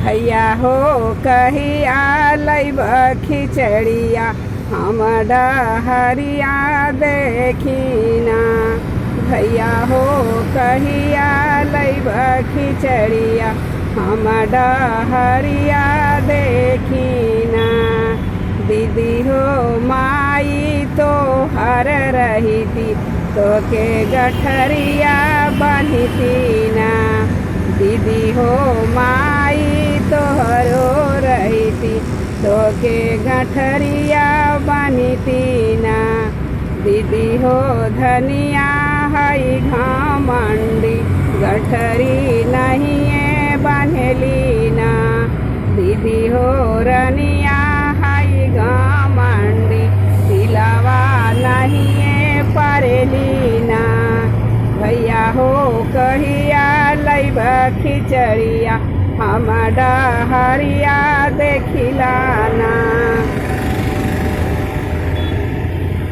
भैया हो कहिया लैब खिचड़िया हम डहरिया देखिना। भैया हो कहिया लैब खिचड़िया हम डहरिया देखिना। दीदी हो माई तो हर रहीती तो के गठरिया बनिती ना। दीदी हो माई तोहरो रहीती तो के गठरिया बनिती ना। दीदी हो धनिया हई घमंडी गठरी नहीं बन्हली ना। दीदी हो रनिया हई घमंडी दिलावा नहीं परेली ना। भैया हो कहिया लैब खिचड़िया हम डहरिया देखिला